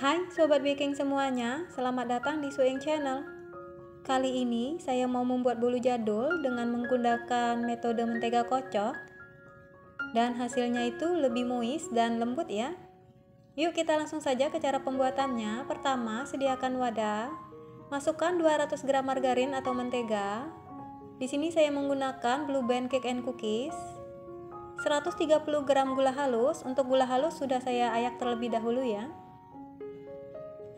Hai Sobat Baking semuanya, selamat datang di Suing Channel. Kali ini saya mau membuat bolu jadul dengan menggunakan metode mentega kocok. Dan hasilnya itu lebih moist dan lembut ya. Yuk kita langsung saja ke cara pembuatannya. Pertama, sediakan wadah. Masukkan 200 gram margarin atau mentega. Di sini saya menggunakan Blue Band Cake and Cookies. 130 gram gula halus. Untuk gula halus sudah saya ayak terlebih dahulu ya.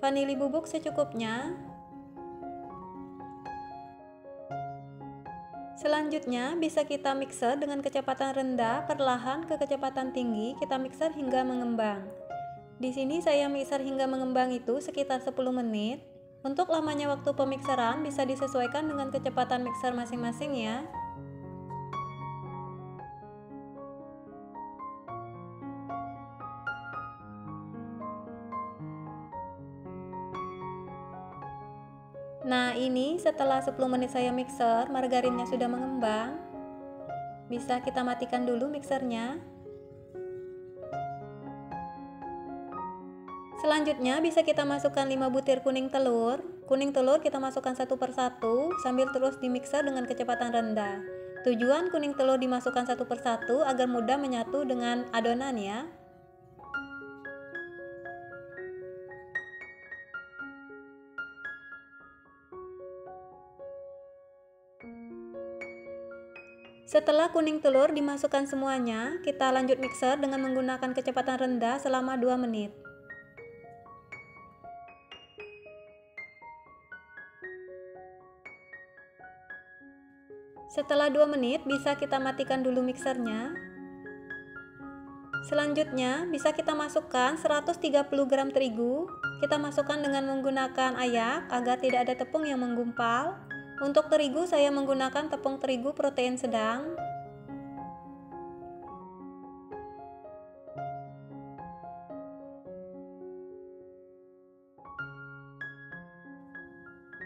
Vanili bubuk secukupnya. Selanjutnya bisa kita mixer dengan kecepatan rendah, perlahan ke kecepatan tinggi, kita mixer hingga mengembang. Di sini saya mixer hingga mengembang itu sekitar 10 menit. Untuk lamanya waktu pemixeran bisa disesuaikan dengan kecepatan mixer masing-masing ya. Nah ini setelah 10 menit saya mixer, margarinnya sudah mengembang. Bisa kita matikan dulu mixernya. Selanjutnya bisa kita masukkan 5 butir kuning telur. Kuning telur kita masukkan satu persatu sambil terus dimixer dengan kecepatan rendah. Tujuan kuning telur dimasukkan satu persatu agar mudah menyatu dengan adonan ya. Setelah kuning telur dimasukkan semuanya, kita lanjut mixer dengan menggunakan kecepatan rendah selama 2 menit. Setelah 2 menit bisa kita matikan dulu mixernya. Selanjutnya bisa kita masukkan 130 gram terigu. Kita masukkan dengan menggunakan ayak agar tidak ada tepung yang menggumpal. Untuk terigu saya menggunakan tepung terigu protein sedang.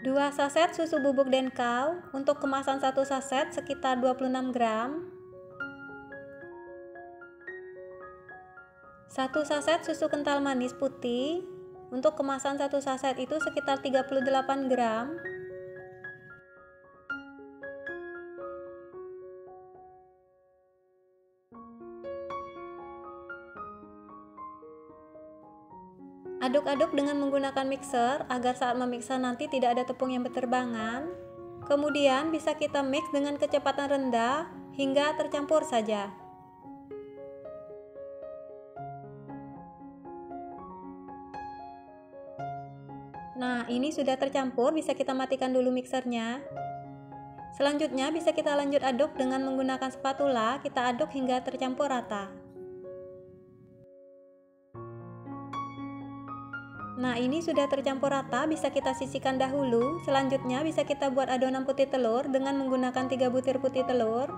Dua saset susu bubuk denkau. Untuk kemasan satu saset sekitar 26 gram. 1 saset susu kental manis putih. Untuk kemasan satu saset itu sekitar 38 gram. Aduk-aduk dengan menggunakan mixer agar saat memixer nanti tidak ada tepung yang berterbangan. Kemudian bisa kita mix dengan kecepatan rendah hingga tercampur saja. Nah, ini sudah tercampur, bisa kita matikan dulu mixernya. Selanjutnya bisa kita lanjut aduk dengan menggunakan spatula, kita aduk hingga tercampur rata. Nah ini sudah tercampur rata, bisa kita sisihkan dahulu. Selanjutnya bisa kita buat adonan putih telur dengan menggunakan 3 butir putih telur,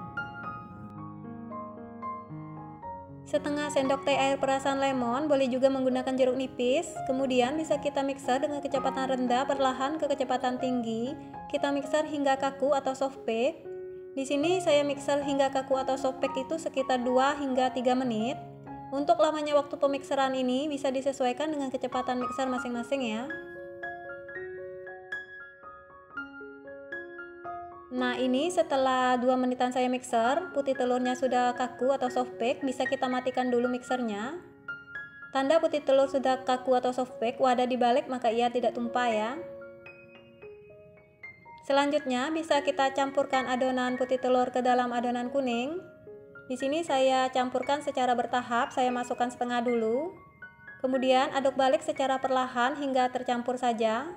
setengah sendok teh air perasan lemon, boleh juga menggunakan jeruk nipis. Kemudian bisa kita mixer dengan kecepatan rendah perlahan ke kecepatan tinggi. Kita mixer hingga kaku atau soft bake. Di sini saya mixer hingga kaku atau soft bake itu sekitar 2 hingga 3 menit. Untuk lamanya waktu pemixeran ini bisa disesuaikan dengan kecepatan mixer masing-masing ya. Nah ini setelah 2 menitan saya mixer, putih telurnya sudah kaku atau soft bake, bisa kita matikan dulu mixernya. Tanda putih telur sudah kaku atau soft bake, wadah dibalik maka ia tidak tumpah ya. Selanjutnya bisa kita campurkan adonan putih telur ke dalam adonan kuning. Di sini saya campurkan secara bertahap, saya masukkan setengah dulu. Kemudian aduk balik secara perlahan hingga tercampur saja.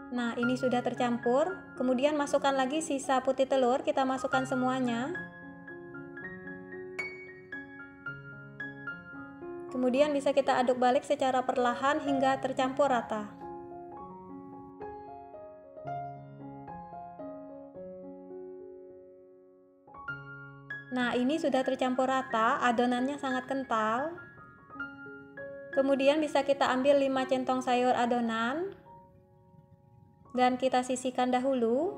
Nah, ini sudah tercampur. Kemudian masukkan lagi sisa putih telur, kita masukkan semuanya. Kemudian bisa kita aduk balik secara perlahan hingga tercampur rata. Nah ini sudah tercampur rata, adonannya sangat kental. Kemudian bisa kita ambil 5 centong sayur adonan dan kita sisihkan dahulu.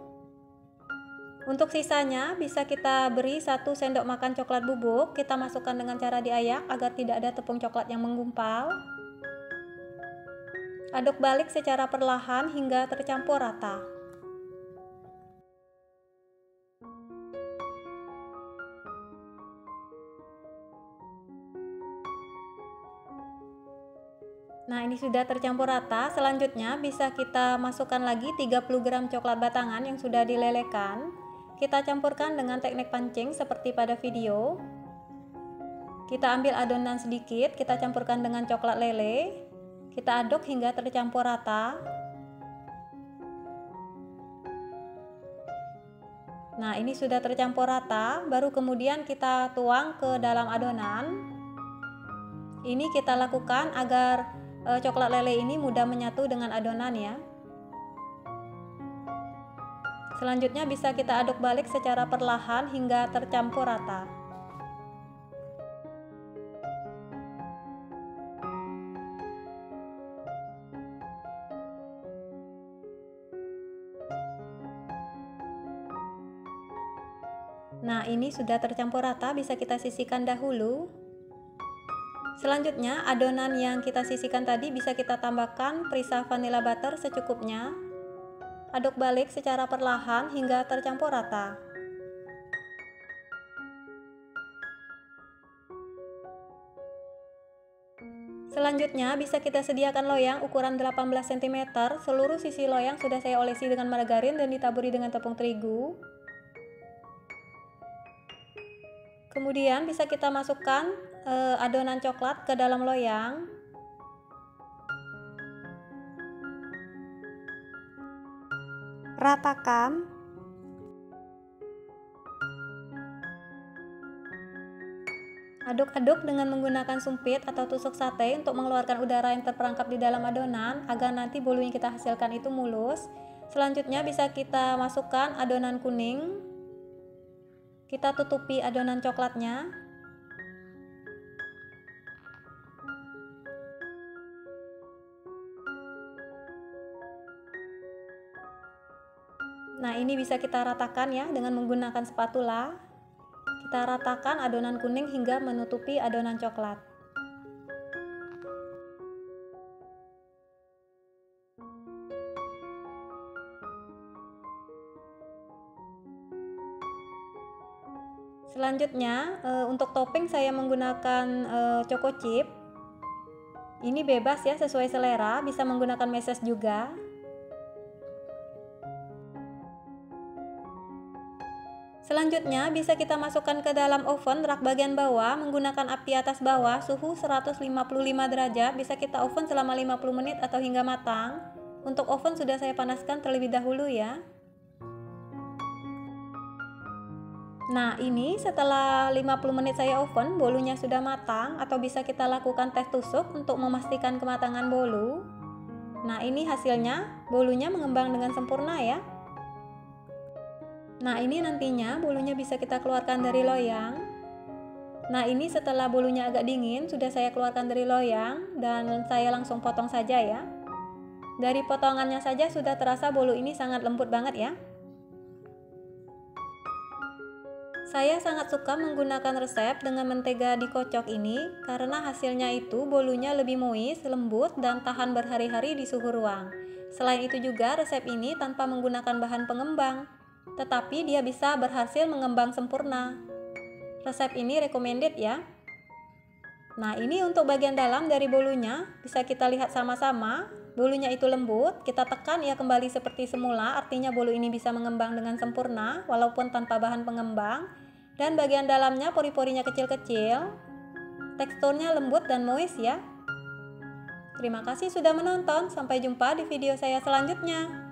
Untuk sisanya bisa kita beri 1 sendok makan coklat bubuk. Kita masukkan dengan cara diayak agar tidak ada tepung coklat yang menggumpal. Aduk balik secara perlahan hingga tercampur rata. Nah, ini sudah tercampur rata. Selanjutnya bisa kita masukkan lagi 30 gram coklat batangan yang sudah dilelehkan. Kita campurkan dengan teknik pancing seperti pada video. Kita ambil adonan sedikit, kita campurkan dengan coklat lele. Kita aduk hingga tercampur rata. Nah, ini sudah tercampur rata, baru kemudian kita tuang ke dalam adonan. Ini kita lakukan agar coklat lele ini mudah menyatu dengan adonan ya. Selanjutnya bisa kita aduk balik secara perlahan hingga tercampur rata. Nah, ini sudah tercampur rata, bisa kita sisihkan dahulu. Selanjutnya, adonan yang kita sisihkan tadi bisa kita tambahkan perisa vanilla butter secukupnya. Aduk balik secara perlahan hingga tercampur rata. Selanjutnya, bisa kita sediakan loyang ukuran 18 cm. Seluruh sisi loyang sudah saya olesi dengan margarin dan ditaburi dengan tepung terigu. Kemudian bisa kita masukkan adonan coklat ke dalam loyang. Ratakan. Aduk-aduk dengan menggunakan sumpit atau tusuk sate untuk mengeluarkan udara yang terperangkap di dalam adonan agar nanti bolu yang kita hasilkan itu mulus. Selanjutnya bisa kita masukkan adonan kuning. Kita tutupi adonan coklatnya. Nah, ini bisa kita ratakan ya dengan menggunakan spatula. Kita ratakan adonan kuning hingga menutupi adonan coklat. Selanjutnya, untuk topping saya menggunakan choco chip. Ini bebas ya, sesuai selera, bisa menggunakan meses juga. Selanjutnya bisa kita masukkan ke dalam oven rak bagian bawah menggunakan api atas bawah suhu 155 derajat. Bisa kita oven selama 50 menit atau hingga matang. Untuk oven sudah saya panaskan terlebih dahulu ya. Nah, ini setelah 50 menit saya oven, bolunya sudah matang, atau bisa kita lakukan tes tusuk untuk memastikan kematangan bolu. Nah, ini hasilnya, bolunya mengembang dengan sempurna ya. Nah, ini nantinya bolunya bisa kita keluarkan dari loyang. Nah, ini setelah bolunya agak dingin, sudah saya keluarkan dari loyang dan saya langsung potong saja ya. Dari potongannya saja sudah terasa bolu ini sangat lembut banget ya. Saya sangat suka menggunakan resep dengan mentega dikocok ini karena hasilnya itu bolunya lebih moist, lembut, dan tahan berhari-hari di suhu ruang. Selain itu juga resep ini tanpa menggunakan bahan pengembang, tetapi dia bisa berhasil mengembang sempurna. Resep ini recommended ya. Nah, ini untuk bagian dalam dari bolunya, bisa kita lihat sama-sama. Bolunya itu lembut, kita tekan ya kembali seperti semula, artinya bolu ini bisa mengembang dengan sempurna walaupun tanpa bahan pengembang. Dan bagian dalamnya pori-porinya kecil-kecil, teksturnya lembut dan moist ya. Terima kasih sudah menonton, sampai jumpa di video saya selanjutnya.